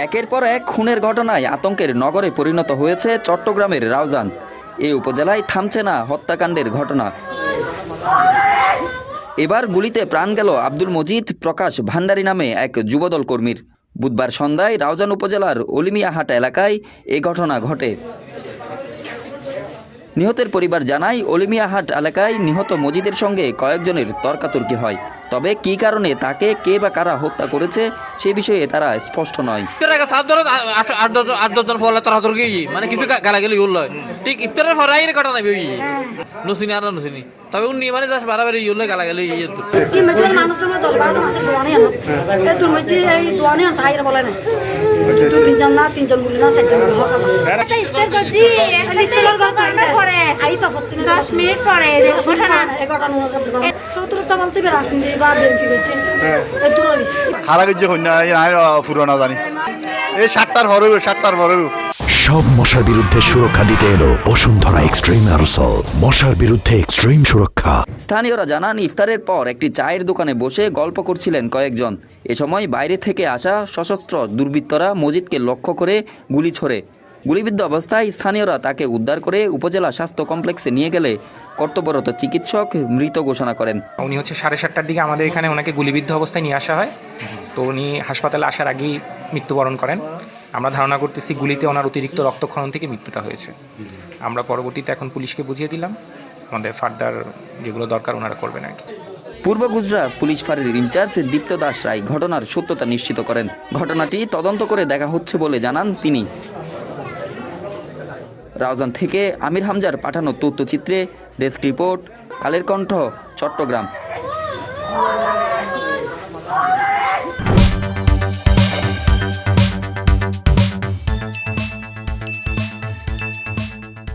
একের পর এক খুনের ঘটনায় আতঙ্কের নগরে পরিণত হয়েছে চট্টগ্রামের রাউজান। এই উপজেলায় থামছে না হত্যাকাণ্ডের ঘটনা। এবার গুলিতে প্রাণ গেল আব্দুল মজিদ প্রকাশ ভান্ডারী নামে এক যুবদল কর্মীর। বুধবার সন্ধ্যায় রাউজান উপজেলার অলিমিয়াহাট এলাকায় এ ঘটনা ঘটে। নিহতের পরিবার জানায়, অলিমিয়াহাট এলাকায় নিহত মজিদের সঙ্গে কয়েকজনের তর্কাতর্কি হয়। তবে কী কারণে তাকে কে বা কারা হত্যা করেছে সে বিষয়ে তারা স্পষ্ট নয়। মানে কিছু গালাগালি হল ঠিক ইফতারের ফরাই কাটা নাই নসিনি আর নসিনি তবে উনি মানে বাড়াবাড়ি হলে গালাগালি তিনজন বলি না চারজন সব মশার বিরুদ্ধে সুরক্ষা দিতে এলো বসুন্ধরা এক্সট্রিম অ্যারোসল, মশার বিরুদ্ধে এক্সট্রিম সুরক্ষা। স্থানীয়রা জানান, ইফতারের পর একটি চায়ের দোকানে বসে গল্প করছিলেন কয়েকজন। এ সময় বাইরে থেকে আসা সশস্ত্র দুর্বৃত্তরা মজিদকে লক্ষ্য করে গুলি ছোড়ে। গুলিবিদ্ধ অবস্থায় স্থানীয়রা তাকে উদ্ধার করে উপজেলা স্বাস্থ্য কমপ্লেক্সে নিয়ে গেলে কর্তব্যরত চিকিৎসক মৃত ঘোষণা করেন। উনি হচ্ছে 7:30টার দিকে আমাদের এখানে ওনাকে গুলিবিদ্ধ অবস্থায় নিয়ে আসা হয়। তো উনি হাসপাতালে আসার আগেই মৃত্যুবরণ করেন। আমরা ধারণা করতেছি গুলিতে ওনার অতিরিক্ত রক্তক্ষরণ থেকে মৃত্যুটা হয়েছে। আমরা পরবর্তীতে এখন পুলিশকে বুঝিয়ে দিলাম, আমাদের ফার্দার যেগুলো দরকার ওনারা করবেন আর কি। পূর্ব গুজরাট পুলিশ ফাঁড়ির ইনচার্জ দীপ্ত দাস রায় ঘটনার সত্যতা নিশ্চিত করেন। ঘটনাটি তদন্ত করে দেখা হচ্ছে বলে জানান তিনি। রাউজান থেকে আমির হামজার পাঠানো তথ্যচিত্রে ডেস্ক রিপোর্ট, কালের কণ্ঠ, চট্টগ্রাম।